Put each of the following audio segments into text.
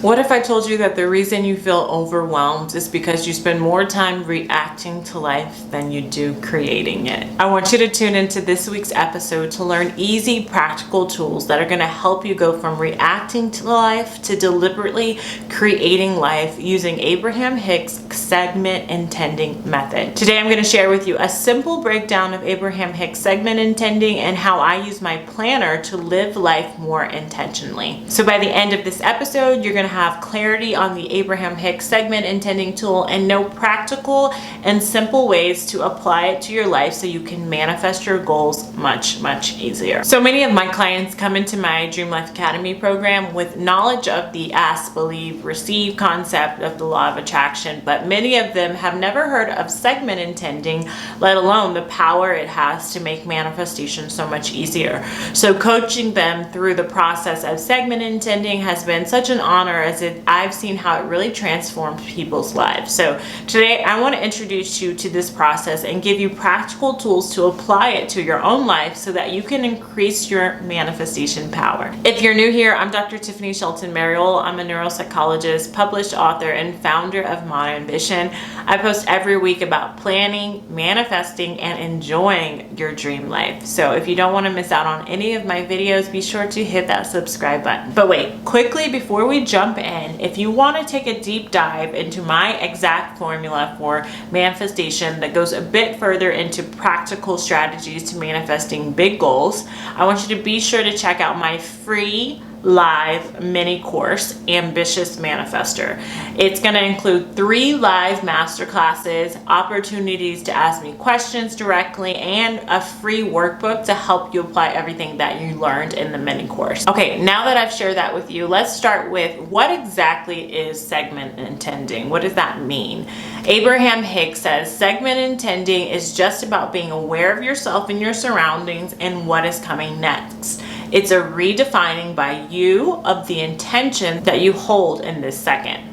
What if I told you that the reason you feel overwhelmed is because you spend more time reacting to life than you do creating it? I want you to tune into this week's episode to learn easy, practical tools that are going to help you go from reacting to life to deliberately creating life using Abraham Hicks' segment intending method. Today I'm going to share with you a simple breakdown of Abraham Hicks' segment intending and how I use my planner to live life more intentionally. So by the end of this episode, you're going to have clarity on the Abraham Hicks segment intending tool and know practical and simple ways to apply it to your life so you can manifest your goals much easier. So many of my clients come into my Dream Life Academy program with knowledge of the ask, believe, receive concept of the law of attraction, but many of them have never heard of segment intending, let alone the power it has to make manifestation so much easier. So coaching them through the process of segment intending has been such an honor, as I've seen how it really transforms people's lives. So today I want to introduce you to this process and give you practical tools to apply it to your own life so that you can increase your manifestation power. If you're new here, I'm Dr. Tiffany Shelton Mariol. I'm a neuropsychologist, published author, and founder of Modern Ambition. I post every week about planning, manifesting, and enjoying your dream life. So if you don't want to miss out on any of my videos, be sure to hit that subscribe button. But wait, quickly before we jump in, if you want to take a deep dive into my exact formula for manifestation that goes a bit further into practical strategies to manifesting big goals, I want you to be sure to check out my free live mini course, Ambitious Manifester. It's going to include 3 live masterclasses, opportunities to ask me questions directly, and a free workbook to help you apply everything that you learned in the mini course. Okay, now that I've shared that with you, let's start with what exactly is segment intending? What does that mean? Abraham Hicks says segment intending is just about being aware of yourself and your surroundings and what is coming next. It's a redefining by you of the intention that you hold in this second.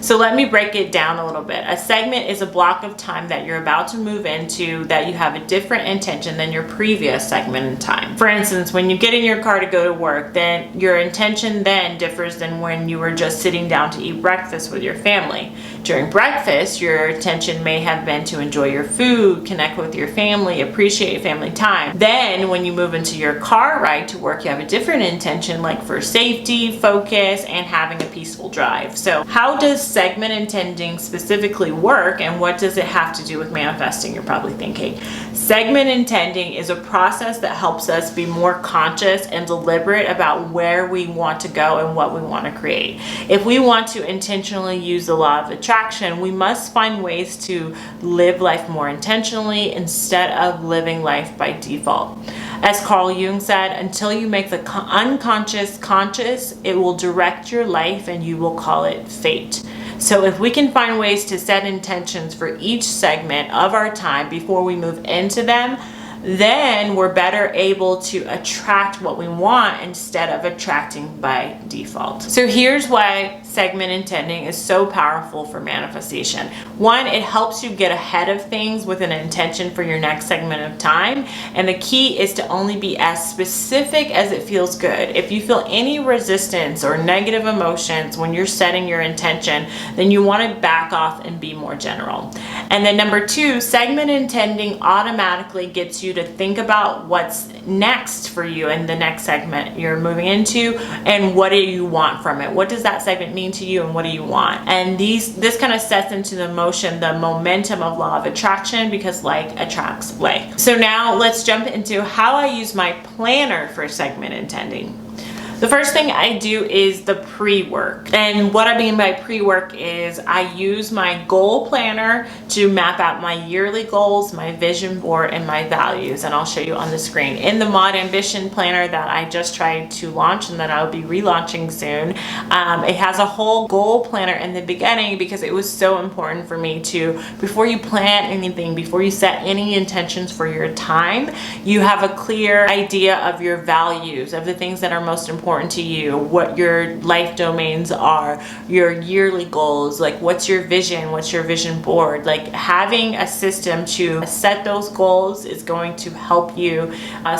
So let me break it down a little bit. A segment is a block of time that you're about to move into that you have a different intention than your previous segment in time. For instance, when you get in your car to go to work, then your intention then differs than when you were just sitting down to eat breakfast with your family. During breakfast, your intention may have been to enjoy your food, connect with your family, appreciate family time. Then when you move into your car ride to work, you have a different intention, like for safety, focus, and having a peaceful drive. So how does segment intending specifically work, and what does it have to do with manifesting, you're probably thinking? Segment intending is a process that helps us be more conscious and deliberate about where we want to go and what we want to create. If we want to intentionally use the law of attraction, we must find ways to live life more intentionally instead of living life by default. As Carl Jung said, until you make the unconscious conscious, it will direct your life and you will call it fate. So if we can find ways to set intentions for each segment of our time before we move into them, then we're better able to attract what we want instead of attracting by default. So here's why segment intending is so powerful for manifestation. 1, it helps you get ahead of things with an intention for your next segment of time. And the key is to only be as specific as it feels good. If you feel any resistance or negative emotions when you're setting your intention, then you want to back off and be more general. And then number 2, segment intending automatically gets you to think about what's next for you in the next segment you're moving into, and what do you want from it? What does that segment mean to you, and what do you want? And this kind of sets into the motion the momentum of law of attraction, because like attracts like. So now let's jump into how I use my planner for segment intending. The first thing I do is the pre-work. And what I mean by pre-work is I use my goal planner to map out my yearly goals, my vision board, and my values. And I'll show you on the screen. In the Mod Ambition planner that I just tried to launch and that I'll be relaunching soon, it has a whole goal planner in the beginning, because it was so important for me to, before you plan anything, before you set any intentions for your time, you have a clear idea of your values, of the things that are most important important to you, what your life domains are, your yearly goals, like what's your vision board. Like having a system to set those goals is going to help you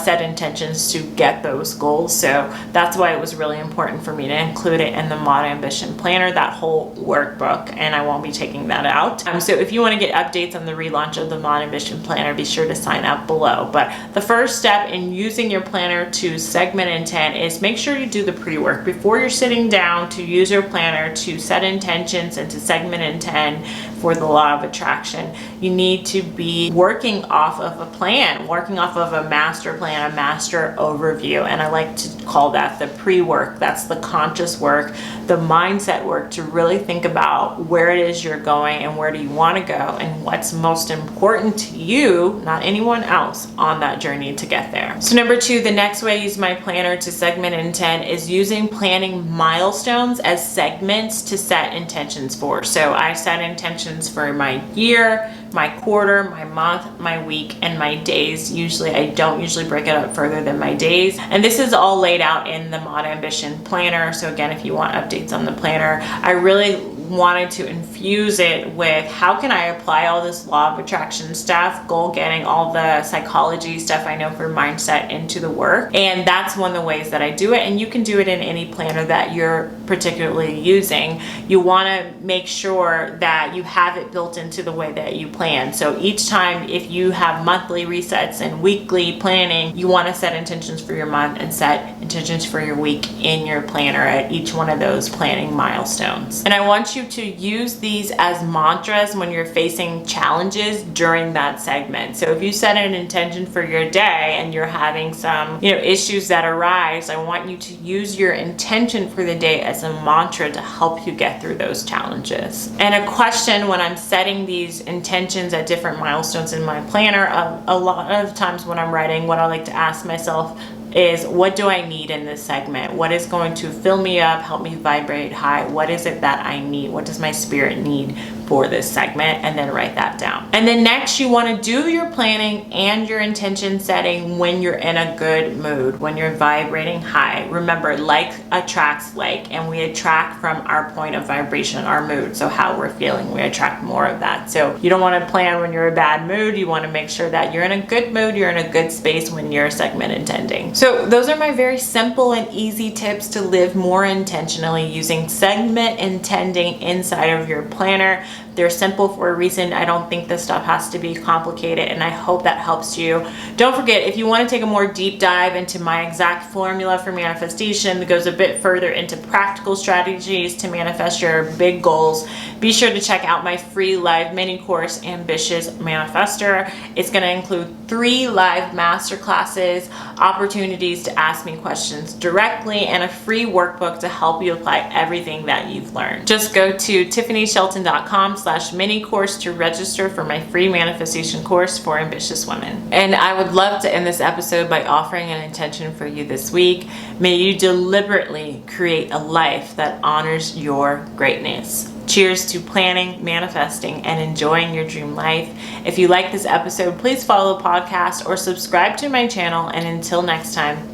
set intentions to get those goals. So that's why it was really important for me to include it in the Mod Ambition Planner, that whole workbook, and I won't be taking that out. So if you want to get updates on the relaunch of the Mod Ambition Planner, be sure to sign up below. But the first step in using your planner to segment intent is make sure you do the pre-work before you're sitting down to use your planner to set intentions and to segment intent for the law of attraction. You need to be working off of a plan, working off of a master plan, a master overview. And I like to call that the pre-work. That's the conscious work, the mindset work, to really think about where it is you're going and where do you want to go and what's most important to you, not anyone else, on that journey to get there. So number 2, the next way I use my planner to segment intent is using planning milestones as segments to set intentions for. So I set intentions for my year, my quarter, my month, my week, and my days. I don't usually break it up further than my days. And this is all laid out in the Mod Ambition Planner. So again, if you want updates on the planner, I really wanted to infuse it with how can I apply all this law of attraction stuff, goal getting, all the psychology stuff I know for mindset into the work. And that's one of the ways that I do it. And you can do it in any planner that you're particularly using. You want to make sure that you have it built into the way that you plan. So each time, if you have monthly resets and weekly planning, you want to set intentions for your month and set intentions for your week in your planner at each one of those planning milestones. And I want you to use these as mantras when you're facing challenges during that segment. So if you set an intention for your day and you're having some, issues that arise, I want you to use your intention for the day as a mantra to help you get through those challenges. And a question when I'm setting these intentions at different milestones in my planner, a lot of times when I'm writing, what I like to ask myself is, what do I need in this segment? What is going to fill me up, help me vibrate high? What is it that I need? What does my spirit need for this segment? And then write that down. And then next, you want to do your planning and your intention setting when you're in a good mood, when you're vibrating high. Remember, like attracts like, and we attract from our point of vibration, our mood. So how we're feeling, we attract more of that. So you don't want to plan when you're in a bad mood. You want to make sure that you're in a good mood, you're in a good space when you're segment intending. So those are my very simple and easy tips to live more intentionally using segment intending inside of your planner. They're simple for a reason. I don't think this stuff has to be complicated, and I hope that helps you. Don't forget, if you want to take a more deep dive into my exact formula for manifestation that goes a bit further into practical strategies to manifest your big goals, be sure to check out my free live mini course, Ambitious Manifester. It's going to include 3 live masterclasses, opportunities to ask me questions directly, and a free workbook to help you apply everything that you've learned. Just go to TiffanyShelton.com/mini course to register for my free manifestation course for ambitious women. And I would love to end this episode by offering an intention for you this week. May you deliberately create a life that honors your greatness. Cheers to planning, manifesting, and enjoying your dream life. If you like this episode, please follow the podcast or subscribe to my channel. And until next time,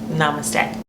namaste.